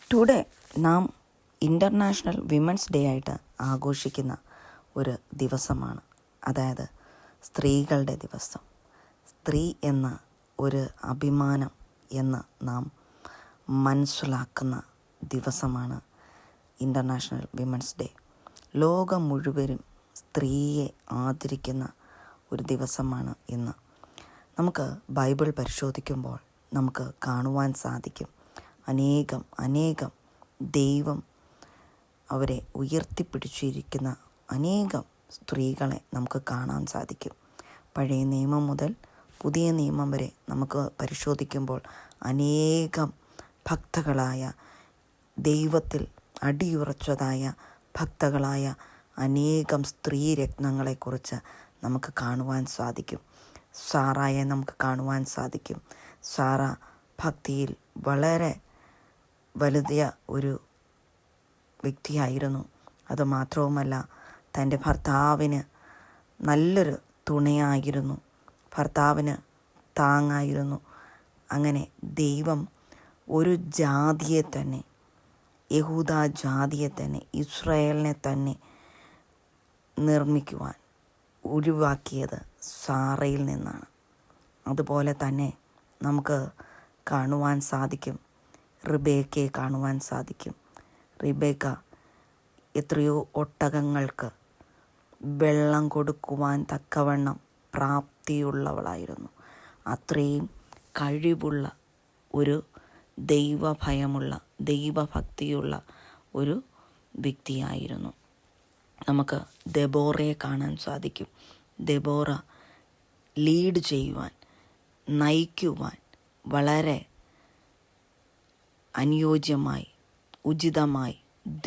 Today നാം international women's day ആയിട്ട് ആഘോഷിക്കുന്ന ഒരു ദിവസമാണ്. അതായത് സ്ത്രീകളുടെ ദിവസം. സ്ത്രീ എന്ന ഒരു അഭിമാനം എന്ന് നാം മനസ്സിലാക്കുന്ന ദിവസമാണ് ഇൻ്റർനാഷണൽ വിമൻസ് ഡേ. ലോകം മുഴുവനും സ്ത്രീയെ ആദരിക്കുന്ന ഒരു ദിവസമാണ് ഇന്ന്. നമുക്ക് ബൈബിൾ പരിശോധിക്കുമ്പോൾ നമുക്ക് കാണുവാൻ സാധിക്കും, അനേകം ദൈവം അവരെ ഉയർത്തിപ്പിടിച്ചിരിക്കുന്ന അനേകം സ്ത്രീകളെ നമുക്ക് കാണാൻ സാധിക്കും. പഴയ നിയമം മുതൽ പുതിയ നിയമം വരെ നമുക്ക് പരിശോധിക്കുമ്പോൾ അനേകം ഭക്തകളായ, ദൈവത്തിൽ അടിയുറച്ചതായ ഭക്തകളായ അനേകം സ്ത്രീരത്നങ്ങളെക്കുറിച്ച് നമുക്ക് കാണുവാൻ സാധിക്കും. സാറായെ നമുക്ക് കാണുവാൻ സാധിക്കും. സാറ ഭക്തിയിൽ വളരെ വലിയ ഒരു വ്യക്തിയായിരുന്നു. അതുമാത്രവുമല്ല, തൻ്റെ ഭർത്താവിന് നല്ലൊരു തുണയായിരുന്നു, ഭർത്താവിന് താങ്ങായിരുന്നു. അങ്ങനെ ദൈവം ഒരു ജാതിയെ തന്നെ, യഹൂദ ജാതിയെ തന്നെ, ഇസ്രായേലിനെ തന്നെ നിർമ്മിക്കുവാൻ ഒഴിവാക്കിയത് സാറയിൽ നിന്നാണ്. അതുപോലെ തന്നെ നമുക്ക് കാണുവാൻ സാധിക്കും, റിബേക്കയെ കാണുവാൻ സാധിക്കും. റിബേക്ക എത്രയോ ഒട്ടകങ്ങൾക്ക് വെള്ളം കൊടുക്കുവാൻ തക്കവണ്ണം പ്രാപ്തിയുള്ളവളായിരുന്നു. അത്രയും കഴിവുള്ള ഒരു ദൈവഭയമുള്ള, ദൈവഭക്തിയുള്ള ഒരു വ്യക്തിയായിരുന്നു. നമുക്ക് ദെബോറയെ കാണാൻ സാധിക്കും. ദെബോറ ലീഡ് ചെയ്യുവാൻ, നയിക്കുവാൻ വളരെ അനുയോജ്യമായി, ഉചിതമായി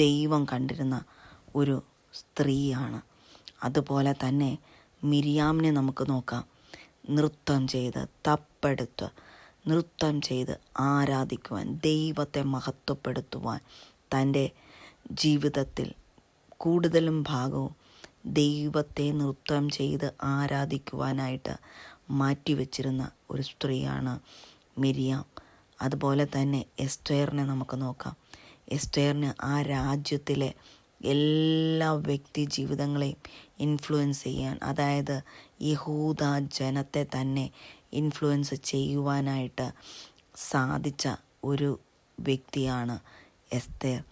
ദൈവം കണ്ടിരുന്ന ഒരു സ്ത്രീയാണ്. അതുപോലെ തന്നെ മിരിയാമിനെ നമുക്ക് നോക്കാം. നൃത്തം ചെയ്ത്, തപ്പെടുത്ത് നൃത്തം ചെയ്ത് ആരാധിക്കുവാൻ, ദൈവത്തെ മഹത്വപ്പെടുത്തുവാൻ, തൻ്റെ ജീവിതത്തിൽ കൂടുതലും ഭാഗവും ദൈവത്തെ നൃത്തം ചെയ്ത് ആരാധിക്കുവാനായിട്ട് മാറ്റിവെച്ചിരുന്ന ഒരു സ്ത്രീയാണ് മിരിയാം. അതുപോലെ തന്നെ എസ്റ്റേറിനെ നമുക്ക് നോക്കാം. എസ്റ്റേറിന് ആ രാജ്യത്തിലെ എല്ലാ വ്യക്തി ജീവിതങ്ങളെയും ഇൻഫ്ലുവൻസ് ചെയ്യാൻ, അതായത് യഹൂദ ജനത്തെ തന്നെ ഇൻഫ്ലുവൻസ് ചെയ്യുവാനായിട്ട് സാധിച്ച ഒരു വ്യക്തിയാണ് എസ്തേർ.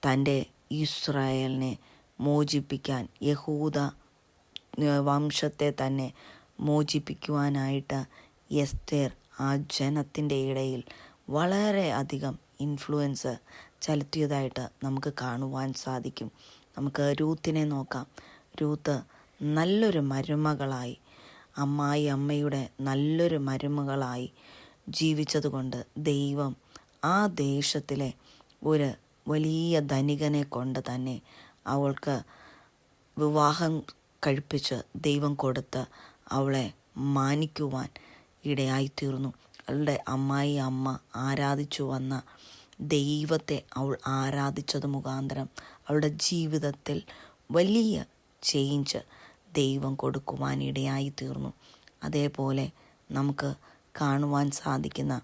തൻ്റെ ഇസ്രായേലിനെ മോചിപ്പിക്കാൻ, യഹൂദ വംശത്തെ തന്നെ മോചിപ്പിക്കുവാനായിട്ട് എസ്തേർ ആ ജനത്തിൻ്റെ ഇടയിൽ വളരെ അധികം ഇൻഫ്ലുവൻസ് ചെലുത്തിയതായിട്ട് നമുക്ക് കാണുവാൻ സാധിക്കും. നമുക്ക് രൂത്തിനെ നോക്കാം. രൂത്ത് നല്ലൊരു മരുമകളായി, അമ്മയുടെ നല്ലൊരു മരുമകളായി ജീവിച്ചതുകൊണ്ട് ദൈവം ആ ദേശത്തിലെ ഒരു വലിയ ധനികനെ കൊണ്ട് തന്നെ അവൾക്ക് വിവാഹം കഴിപ്പിച്ച് ദൈവം കൊടുത്ത് അവളെ മാനിക്കുവാൻ ഇടയായിത്തീർന്നു. അവളുടെ അമ്മ ആരാധിച്ചു വന്ന ദൈവത്തെ അവൾ ആരാധിച്ചത് മുഖാന്തരം അവളുടെ ജീവിതത്തിൽ വലിയ ചേഞ്ച് ദൈവം കൊടുക്കുവാൻ ഇടയായി തീർന്നു. അതേപോലെ നമുക്ക് കാണുവാൻ സാധിക്കുന്ന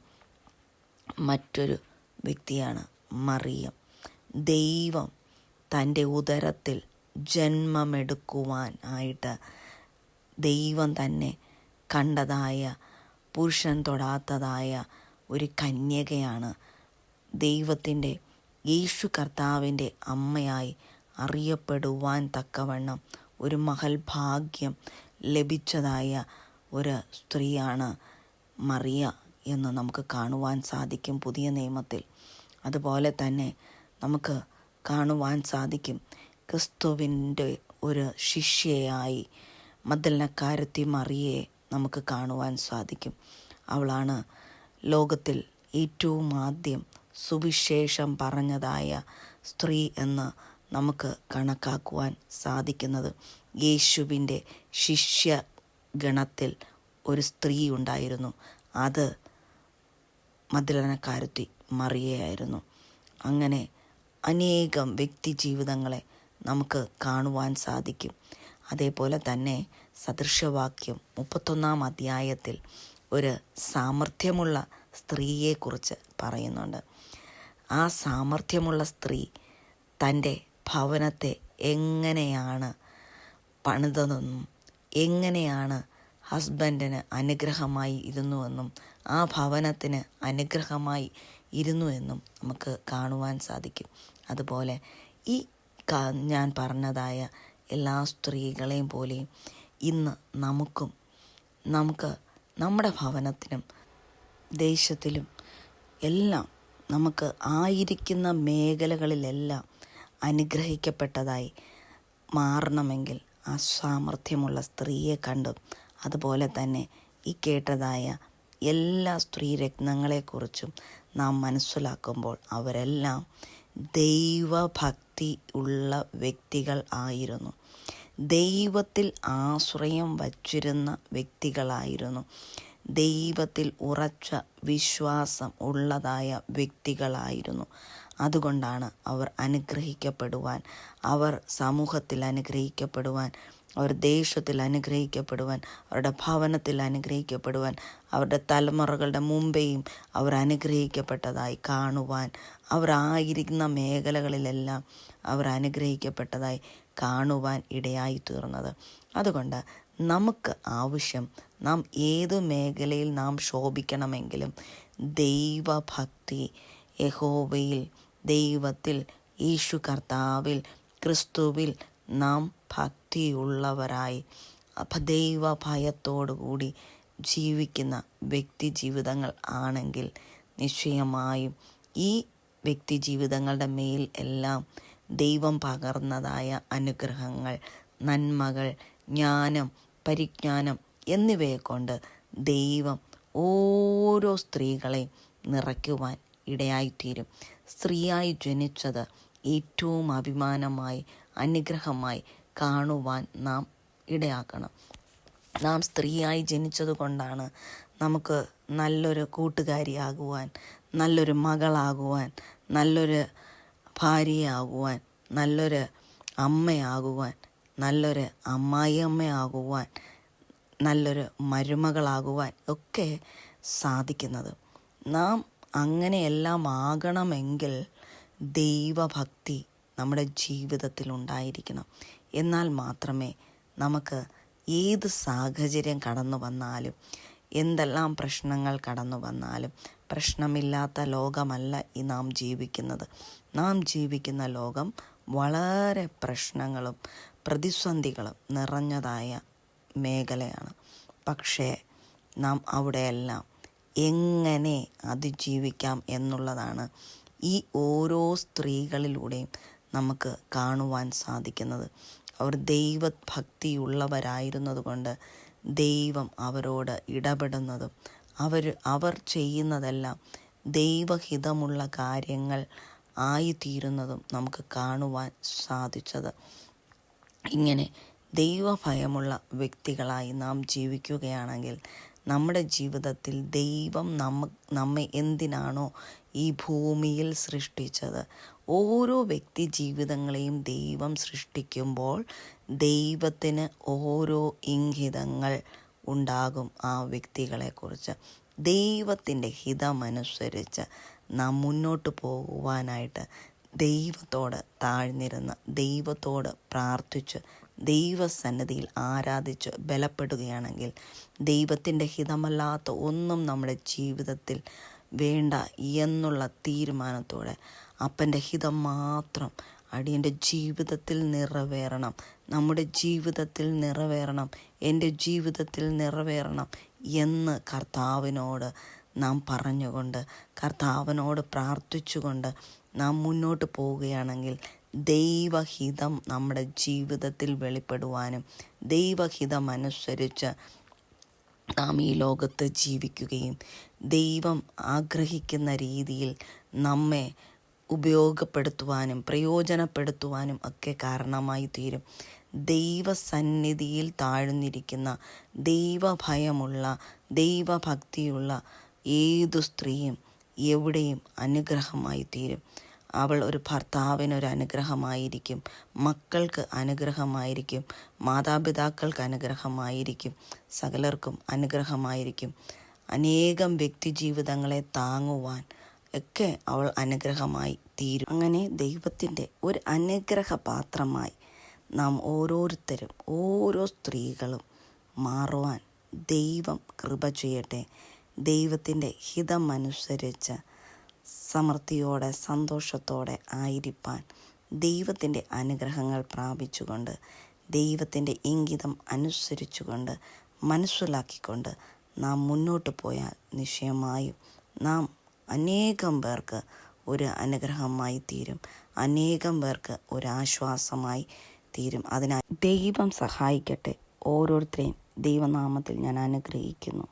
മറ്റൊരു വ്യക്തിയാണ് മറിയം. ദൈവം തൻ്റെ ഉദരത്തിൽ ജന്മമെടുക്കുവാനായിട്ട് ദൈവം തന്നെ കണ്ടതായ, പുരുഷൻ തൊടാത്തതായ ഒരു കന്യകയാണ്. ദൈവത്തിൻ്റെ, യേശു കർത്താവിൻ്റെ അമ്മയായി അറിയപ്പെടുവാൻ തക്കവണ്ണം ഒരു മഹൽ ഭാഗ്യം ലഭിച്ചതായ ഒരു സ്ത്രീയാണ് മറിയ എന്ന് നമുക്ക് കാണുവാൻ സാധിക്കും പുതിയ നിയമത്തിൽ. അതുപോലെ തന്നെ നമുക്ക് കാണുവാൻ സാധിക്കും, ക്രിസ്തുവിൻ്റെ ഒരു ശിഷ്യയായി മഗ്ദലക്കാരത്തി മറിയയെ നമുക്ക് കാണുവാൻ സാധിക്കും. അവളാണ് ലോകത്തിൽ ഏറ്റവും ആദ്യം സുവിശേഷം പറഞ്ഞതായ സ്ത്രീ എന്ന് നമുക്ക് കണക്കാക്കുവാൻ സാധിക്കുന്നത്. യേശുവിൻ്റെ ശിഷ്യഗണത്തിൽ ഒരു സ്ത്രീ ഉണ്ടായിരുന്നു. അത് മഗ്ദലക്കാരത്തി മറിയയായിരുന്നു. അങ്ങനെ അനേകം വ്യക്തി ജീവിതങ്ങളെ നമുക്ക് കാണുവാൻ സാധിക്കും. അതേപോലെ തന്നെ സദൃശവാക്യം 31 അധ്യായത്തിൽ ഒരു സാമർഥ്യമുള്ള സ്ത്രീയെക്കുറിച്ച് പറയുന്നുണ്ട്. ആ സാമർഥ്യമുള്ള സ്ത്രീ തൻ്റെ ഭവനത്തെ എങ്ങനെയാണ് പണിതതെന്നും എങ്ങനെയാണ് ഹസ്ബൻഡിന് അനുഗ്രഹമായി ഇരുന്നുവെന്നും ആ ഭവനത്തിന് അനുഗ്രഹമായി ഇരുന്നുവെന്നും നമുക്ക് കാണുവാൻ സാധിക്കും. അതുപോലെ ഈ ഞാൻ പറഞ്ഞതായ എല്ലാ സ്ത്രീകളെയും പോലെയും ഇന്ന് നമുക്ക് നമ്മുടെ ഭവനത്തിനും ദേശത്തിലും എല്ലാം നമുക്ക് ആയിരിക്കുന്ന മേഖലകളിലെല്ലാം അനുഗ്രഹിക്കപ്പെട്ടതായി മാറണമെങ്കിൽ ആ സാമർഥ്യമുള്ള സ്ത്രീയെ കണ്ടും അതുപോലെ തന്നെ ഈ കേട്ടതായ എല്ലാ സ്ത്രീരത്നങ്ങളെക്കുറിച്ചും നാം മനസ്സിലാക്കുമ്പോൾ അവരെല്ലാം ദൈവഭക്തി ഉള്ള വ്യക്തികൾ ആയിരുന്നു. ദൈവത്തിൽ ആശ്രയം വച്ചിരുന്ന വ്യക്തികളായിരുന്നു. ദൈവത്തിൽ ഉറച്ച വിശ്വാസം ഉള്ളതായ വ്യക്തികളായിരുന്നു. അതുകൊണ്ടാണ് അവർ അനുഗ്രഹിക്കപ്പെടുവാൻ, അവർ സമൂഹത്തിൽ അനുഗ്രഹിക്കപ്പെടുവാൻ, അവർ ദേശത്തിൽ അനുഗ്രഹിക്കപ്പെടുവാൻ, അവരുടെ ഭവനത്തിൽ അനുഗ്രഹിക്കപ്പെടുവാൻ, അവരുടെ തലമുറകളുടെ മുമ്പേയും അവർ അനുഗ്രഹിക്കപ്പെട്ടതായി കാണുവാൻ, അവർ ആയിരിക്കുന്ന മേഖലകളിലെല്ലാം അവർ അനുഗ്രഹിക്കപ്പെട്ടതായി കാണുവാൻ ഇടയായി തീർന്നത്. അതുകൊണ്ട് നമുക്ക് ആവശ്യം, നാം ഏതു മേഖലയിൽ നാം ശോഭിക്കണമെങ്കിലും ദൈവഭക്തി, യഹോവയിൽ, ദൈവത്തിൽ, യേശു കർത്താവിൽ, ക്രിസ്തുവിൽ നാം ഭക്തിയുള്ളവരായി ദൈവ ഭയത്തോടുകൂടി ജീവിക്കുന്ന വ്യക്തി ജീവിതങ്ങൾ ആണെങ്കിൽ നിശ്ചയമായും ഈ വ്യക്തി ജീവിതങ്ങളുടെ മേൽ എല്ലാം ദൈവം പകർന്നതായ അനുഗ്രഹങ്ങൾ, നന്മകൾ, ജ്ഞാനം, പരിജ്ഞാനം എന്നിവയെ കൊണ്ട് ദൈവം ഓരോ സ്ത്രീകളെയും നിറയ്ക്കുവാൻ ഇടയായിത്തീരും. സ്ത്രീയായി ജനിച്ചത് ഏറ്റവും അഭിമാനമായി, അനുഗ്രഹമായി കാണുവാൻ നാം ഇടയാക്കണം. നാം സ്ത്രീയായി ജനിച്ചത് കൊണ്ടാണ് നമുക്ക് നല്ലൊരു കൂട്ടുകാരിയാകുവാൻ, നല്ലൊരു മകളാകുവാൻ, നല്ലൊരു ഭാര്യയാകുവാൻ, നല്ലൊരു അമ്മയാകുവാൻ, നല്ലൊരു അമ്മായിയമ്മയാകുവാൻ, നല്ലൊരു മരുമകളാകുവാൻ ഒക്കെ സാധിക്കുന്നത്. നാം അങ്ങനെയെല്ലാം ആകണമെങ്കിൽ ദൈവഭക്തി നമ്മുടെ ജീവിതത്തിൽ ഉണ്ടായിരിക്കണം. എന്നാൽ മാത്രമേ നമുക്ക് ഏത് സാഹചര്യം കടന്നു വന്നാലും, എന്തെല്ലാം പ്രശ്നങ്ങൾ കടന്നു വന്നാലും, പ്രശ്നമില്ലാത്ത ലോകമല്ല ഈ നാം ജീവിക്കുന്നത്. നാം ജീവിക്കുന്ന ലോകം വളരെ പ്രശ്നങ്ങളും പ്രതിസന്ധികളും നിറഞ്ഞതായ മേഖലയാണ്. പക്ഷേ നാം അവിടെയെല്ലാം എങ്ങനെ അതിജീവിക്കാം എന്നുള്ളതാണ് ഈ ഓരോ സ്ത്രീകളിലൂടെയും നമുക്ക് കാണുവാൻ സാധിക്കുന്നത്. അവർ ദൈവഭക്തിയുള്ളവരായിരുന്നത് കൊണ്ട് ദൈവം അവരോട് ഇടപെടുന്നതും അവർ ചെയ്യുന്നതെല്ലാം ദൈവഹിതമുള്ള കാര്യങ്ങൾ ആയിത്തീരുന്നതും നമുക്ക് കാണുവാൻ സാധിച്ചത്. ഇങ്ങനെ ദൈവഭയമുള്ള വ്യക്തികളായി നാം ജീവിക്കുകയാണെങ്കിൽ നമ്മുടെ ജീവിതത്തിൽ ദൈവം നമ്മെ എന്തിനാണോ ഈ ഭൂമിയിൽ സൃഷ്ടിച്ചത്, ഓരോ വ്യക്തി ജീവിതങ്ങളെയും ദൈവം സൃഷ്ടിക്കുമ്പോൾ ദൈവത്തിന് ഓരോ ഇംഗിതങ്ങൾ ഉണ്ടാകും ആ വ്യക്തികളെക്കുറിച്ച്. ദൈവത്തിൻ്റെ ഹിതമനുസരിച്ച് നാം മുന്നോട്ട് പോകുവാനായിട്ട് ദൈവത്തോട് താഴ്ന്നിരുന്ന്, ദൈവത്തോട് പ്രാർത്ഥിച്ച്, ദൈവസന്നിധിയിൽ ആരാധിച്ച് ബലപ്പെടുകയാണെങ്കിൽ ദൈവത്തിൻ്റെ ഹിതമല്ലാത്ത ഒന്നും നമ്മുടെ ജീവിതത്തിൽ വേണ്ട എന്നുള്ള തീരുമാനത്തോടെ അപ്പൻ്റെ ഹിതം മാത്രം അടിയൻ്റെ ജീവിതത്തിൽ നിറവേറണം, നമ്മുടെ ജീവിതത്തിൽ നിറവേറണം, എൻ്റെ ജീവിതത്തിൽ നിറവേറണം എന്ന് കർത്താവിനോട് നാം പറഞ്ഞുകൊണ്ട്, കർത്താവിനോട് പ്രാർത്ഥിച്ചുകൊണ്ട് നാം മുന്നോട്ട് പോവുകയാണെങ്കിൽ ദൈവഹിതം നമ്മുടെ ജീവിതത്തിൽ വെളിപ്പെടുവാനും ദൈവഹിതം അനുസരിച്ച് നാം ഈ ലോകത്ത് ജീവിക്കുകയും ദൈവം ആഗ്രഹിക്കുന്ന രീതിയിൽ നമ്മെ ഉപയോഗപ്പെടുത്തുവാനും പ്രയോജനപ്പെടുത്തുവാനും ഒക്കെ കാരണമായി തീരും. ദൈവസന്നിധിയിൽ താഴ്ന്നിരിക്കുന്ന, ദൈവഭയമുള്ള, ദൈവഭക്തിയുള്ള ഏതു സ്ത്രീയും എവിടെയും അനുഗ്രഹമായി തീരും. അവൾ ഒരു ഭർത്താവിനൊരു അനുഗ്രഹമായിരിക്കും, മക്കൾക്ക് അനുഗ്രഹമായിരിക്കും, മാതാപിതാക്കൾക്ക് അനുഗ്രഹമായിരിക്കും, സകലർക്കും അനുഗ്രഹമായിരിക്കും. അനേകം വ്യക്തി ജീവിതങ്ങളെ താങ്ങുവാൻ ഒക്കെ അവൾ അനുഗ്രഹമായി തീരും. അങ്ങനെ ദൈവത്തിൻ്റെ ഒരു അനുഗ്രഹ പാത്രമായി നാം ഓരോരുത്തരും, ഓരോ സ്ത്രീകളും മാറുവാൻ ദൈവം കൃപ ചെയ്യട്ടെ. ദൈവത്തിൻ്റെ ഹിതമനുസരിച്ച് സമൃദ്ധിയോടെ സന്തോഷത്തോടെ ആയിരിക്കാൻ ദൈവത്തിൻ്റെ അനുഗ്രഹങ്ങൾ പ്രാപിച്ചുകൊണ്ട്, ദൈവത്തിൻ്റെ ഇംഗിതം അനുസരിച്ചുകൊണ്ട്, മനസ്സിലാക്കിക്കൊണ്ട് നാം മുന്നോട്ട് പോയാൽ നിശ്ചയമായും നാം അനേകം പേർക്ക് ഒരു അനുഗ്രഹമായി തീരും, അനേകം പേർക്ക് ഒരാശ്വാസമായി തീരും. അതിനായി ദൈവം സഹായിക്കട്ടെ. ഓരോരുത്തരെയും ദൈവനാമത്തിൽ ഞാൻ അനുഗ്രഹിക്കുന്നു.